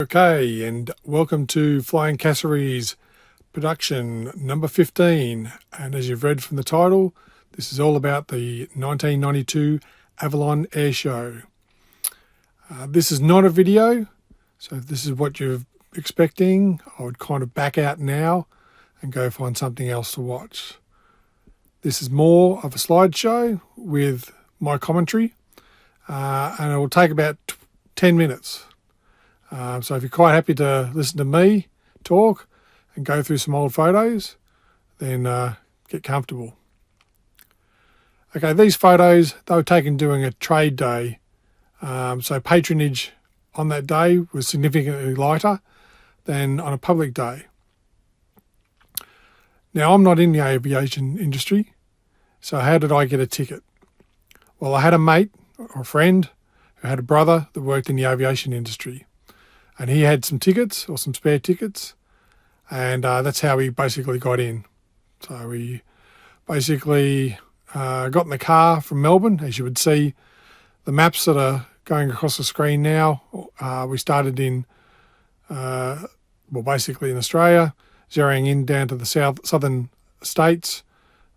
Okay, and welcome to Flying Casseries production number 15. And as you've read from the title, this is all about the 1992 Avalon Airshow. This is not a video, so if this is what you're expecting, I would kind of back out now and go find something else to watch. This is more of a slideshow with my commentary, and it will take about 10 minutes. So if you're quite happy to listen to me talk and go through some old photos, then get comfortable. Okay, these photos, they were taken during a trade day. So patronage on that day was significantly lighter than on a public day. Now, I'm not in the aviation industry, so how did I get a ticket? Well, I had a mate or a friend who had a brother that worked in the aviation industry. And he had some tickets or some spare tickets, and that's how we basically got in. So we basically got in the car from Melbourne. As you would see, the maps that are going across the screen now, we started in, basically in Australia, zeroing in down to the southern states,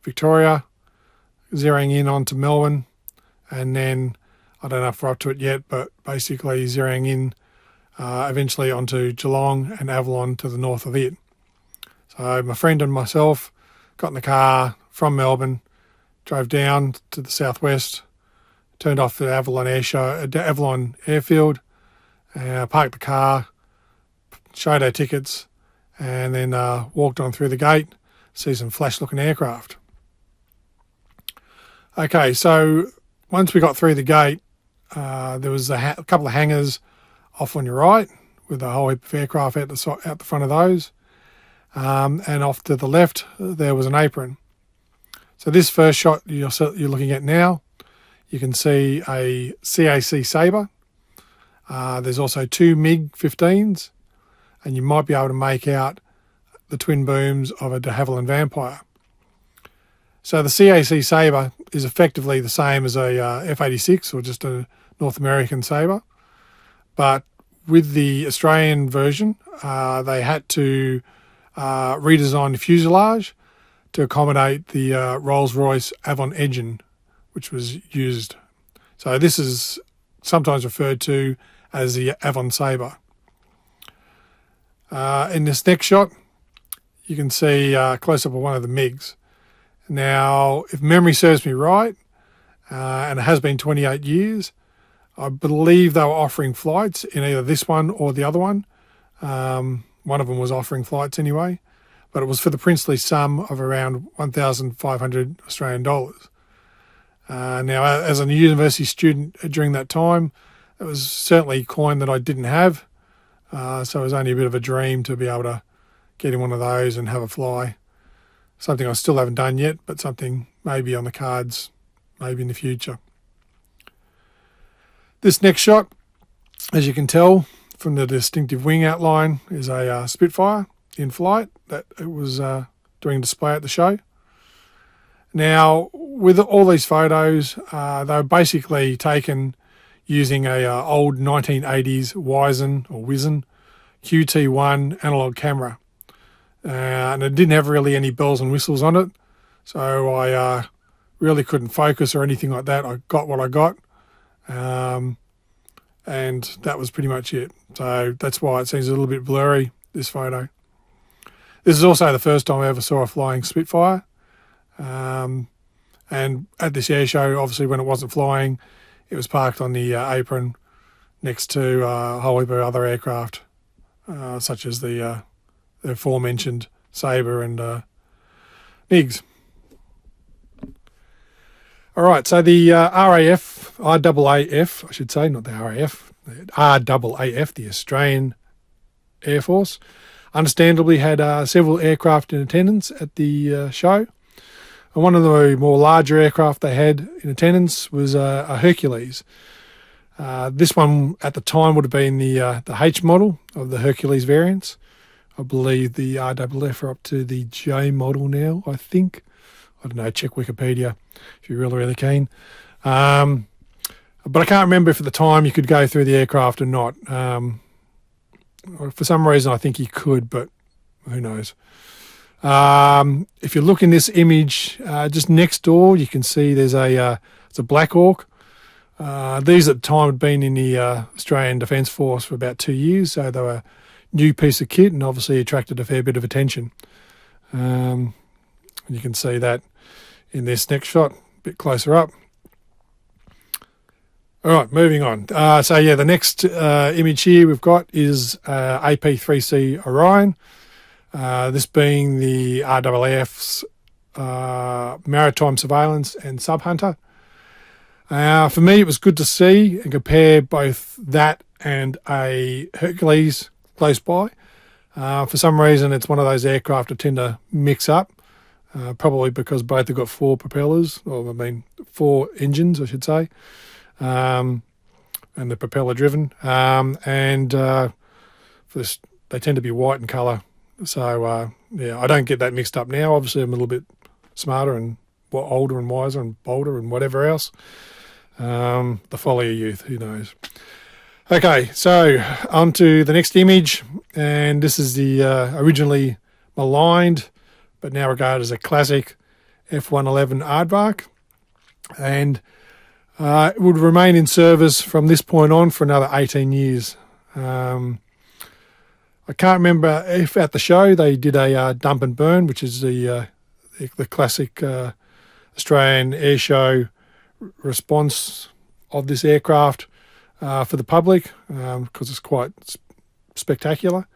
Victoria, zeroing in onto Melbourne, and then, I don't know if we're up to it yet, but basically zeroing in eventually onto Geelong and Avalon to the north of it. So my friend and myself got in the car from Melbourne, drove down to the southwest, turned off the Avalon Avalon airfield, parked the car, showed our tickets, and then walked on through the gate, see some flash-looking aircraft. Okay, so once we got through the gate, there was a couple of hangars off on your right, with a whole heap of aircraft out the front of those. And off to the left, there was an apron. So this first shot you're looking at now, you can see a CAC Sabre. There's also two MiG-15s, and you might be able to make out the twin booms of a de Havilland Vampire. So the CAC Sabre is effectively the same as a F-86 or just a North American Sabre. But with the Australian version, they had to redesign the fuselage to accommodate the Rolls-Royce Avalon engine, which was used. So this is sometimes referred to as the Avalon Sabre. In this next shot, you can see a close-up of one of the MiGs. Now, if memory serves me right, and it has been 28 years, I believe they were offering flights in either this one or the other one. One of them was offering flights anyway, but it was for the princely sum of around 1,500 Australian dollars. Now, as a university student during that time, it was certainly coin that I didn't have, so it was only a bit of a dream to be able to get in one of those and have a fly. Something I still haven't done yet, but something maybe on the cards, maybe in the future. This next shot, as you can tell from the distinctive wing outline, is a Spitfire in flight that it was doing a display at the show. Now, with all these photos, they were basically taken using a old 1980s Wizen QT1 analog camera. And it didn't have really any bells and whistles on it, so I really couldn't focus or anything like that. I got what I got. And that was pretty much it. So that's why it seems a little bit blurry, this photo. This is also the first time I ever saw a flying Spitfire. And at this air show, obviously when it wasn't flying, it was parked on the apron next to a whole heap of other aircraft, such as the aforementioned Sabre and MiGs. All right, so the RAAF, I should say, not the RAF, the RAAF, the Australian Air Force, understandably had several aircraft in attendance at the show. And one of the more larger aircraft they had in attendance was a Hercules. This one at the time would have been the H model of the Hercules variants. I believe the RAAF are up to the J model now, I think. I don't know, check Wikipedia if you're really keen. But I can't remember if at the time you could go through the aircraft or not. For some reason, I think he could, but who knows. If you look in this image, just next door, you can see there's it's a Black Hawk. These at the time had been in the Australian Defence Force for about 2 years, so they were a new piece of kit and obviously attracted a fair bit of attention. You can see that in this next shot, a bit closer up. All right, moving on. So yeah, the next image here we've got is AP3C Orion. This being the RAAF's maritime surveillance and sub-hunter. For me, it was good to see and compare both that and a Hercules close by. For some reason, it's one of those aircraft I tend to mix up, probably because both have got 4 propellers, or I mean 4 engines, I should say, and they're propeller driven. For this, they tend to be white in colour. So, yeah, I don't get that mixed up now. Obviously, I'm a little bit smarter and older and wiser and bolder and whatever else. The folly of youth, who knows. Okay, so on to the next image. And this is the originally maligned, but now regarded as a classic F-111 aardvark. And it would remain in service from this point on for another 18 years. I can't remember if at the show they did a dump and burn, which is the classic Australian Airshow response of this aircraft for the public, because it's quite spectacular.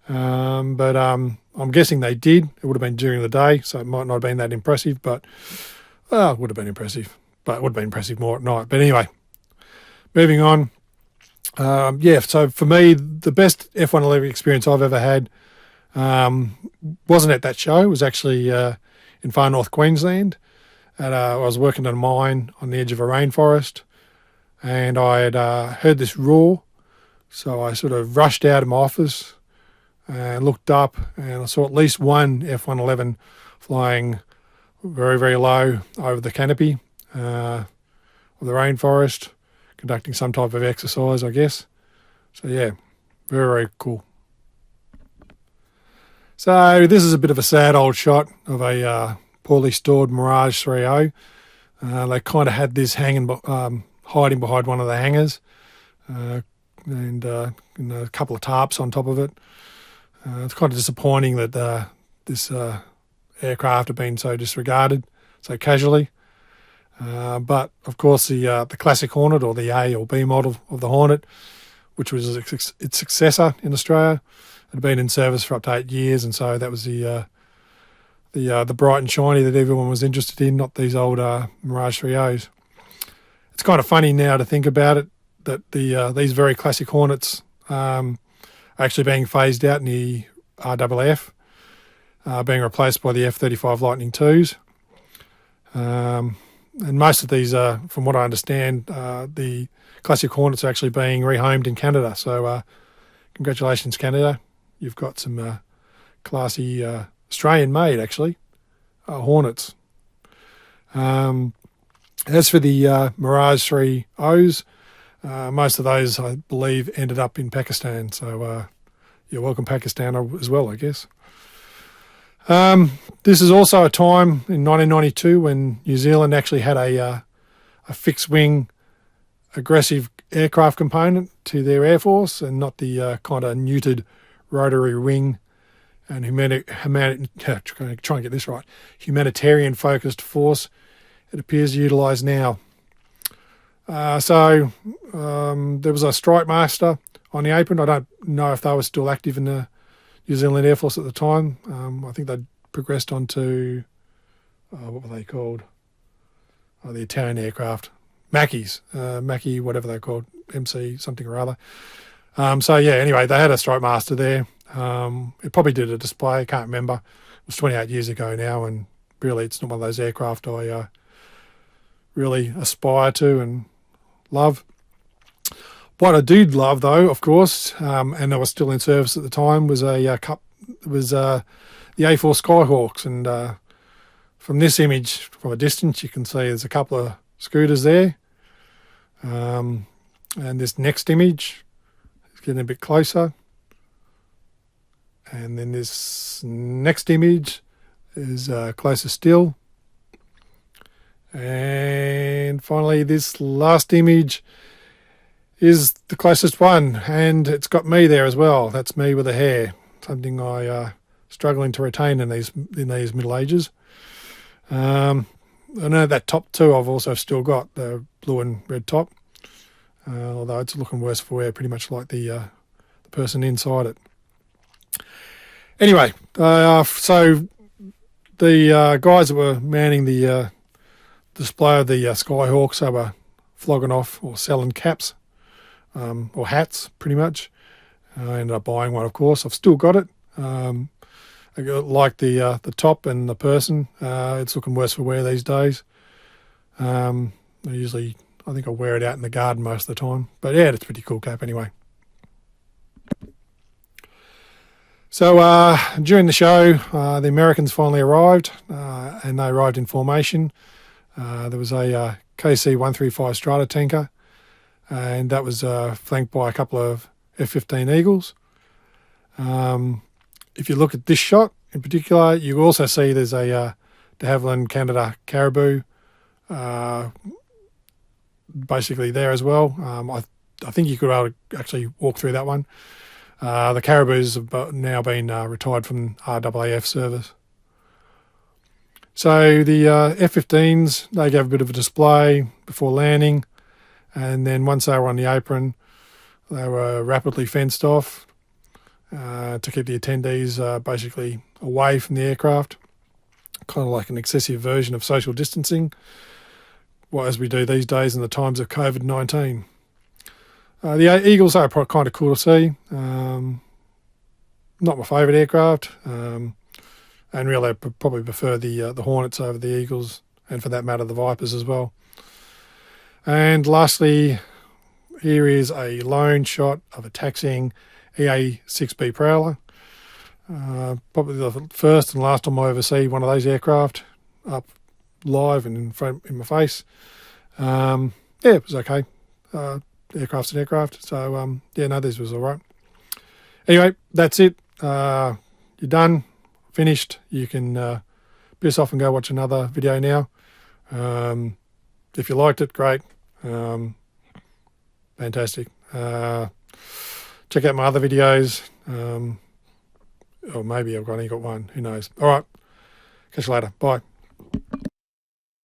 But I'm guessing they did. It would have been during the day, so it might not have been that impressive, but it would have been impressive. But it would have been impressive more at night. But anyway, moving on. Yeah, so for me, the best F-111 experience I've ever had wasn't at that show. It was actually in far north Queensland. I was working at a mine on the edge of a rainforest, and I had heard this roar. So I sort of rushed out of my office and looked up, and I saw at least one F-111 flying very, very low over the canopy of the rainforest, conducting some type of exercise, I guess. So yeah, very, very cool. So this is a bit of a sad old shot of a poorly stored Mirage 3.0. They kind of had this hiding behind one of the hangars, and a couple of tarps on top of it. It's kind of disappointing that this aircraft had been so disregarded so casually. But of course, the classic Hornet, or the A or B model of the Hornet, which was its successor in Australia, had been in service for up to 8 years, and so that was the bright and shiny that everyone was interested in, not these old Mirage 3.0s. It's kind of funny now to think about it, that these very classic Hornets are actually being phased out in the RAAF, being replaced by the F-35 Lightning IIs. And most of these, from what I understand, the classic Hornets are actually being rehomed in Canada. So congratulations, Canada. You've got some classy Australian-made, actually, Hornets. As for the Mirage 3.0s, most of those, I believe, ended up in Pakistan. So you're welcome, Pakistan, as well, I guess. This is also a time in 1992 when New Zealand actually had a fixed-wing aggressive aircraft component to their Air Force, and not the kind of neutered rotary wing and humanitarian-focused force it appears to utilise now. So there was a Strike Master on the apron. I don't know if they were still active in the New Zealand Air Force at the time. I think they'd progressed on to, what were they called? The Italian aircraft. Macchies. Macchi, whatever they're called. MC something or other. So yeah, anyway, they had a Strike Master there. It probably did a display, I can't remember. It was 28 years ago now, and really it's not one of those aircraft I really aspire to and love. What I did love, though, of course, and I was still in service at the time, was the A4 Skyhawks. And from this image, from a distance, you can see there's a couple of scooters there. And this next image is getting a bit closer. And then this next image is closer still. And finally, this last image is the closest one, and it's got me there as well. That's me with the hair, something I struggling to retain in these Middle Ages. I know that top two I've also still got, the blue and red top, although it's looking worse for wear, pretty much like the person inside it. Anyway, so the guys that were manning the display of the Skyhawks, they were flogging off or selling caps or hats, pretty much. I ended up buying one, of course. I've still got it. I like the top and the person. It's looking worse for wear these days. I think I wear it out in the garden most of the time. But yeah, it's a pretty cool cap anyway. So during the show, the Americans finally arrived, and they arrived in formation. There was a KC-135 Strata tanker, and that was flanked by a couple of F-15 Eagles. If you look at this shot in particular, you also see there's a de Havilland Canada Caribou basically there as well. I think you could be able to actually walk through that one. The Caribous have now been retired from RAAF service. So the F-15s, they gave a bit of a display before landing, and then once they were on the apron, they were rapidly fenced off to keep the attendees basically away from the aircraft, kind of like an excessive version of social distancing, as we do these days in the times of COVID-19. The Eagles are kind of cool to see. Not my favourite aircraft, and really I probably prefer the Hornets over the Eagles, and for that matter the Vipers as well. And lastly, here is a lone shot of a taxiing EA-6B Prowler. Probably the first and last time I ever see one of those aircraft up live and in my face. Yeah, it was okay. Aircraft's an aircraft. So, yeah, no, this was all right. Anyway, that's it. You're done, finished. You can piss off and go watch another video now. If you liked it, great. Fantastic. Check out my other videos. Or maybe I've only got one. Who knows? All right. Catch you later. Bye.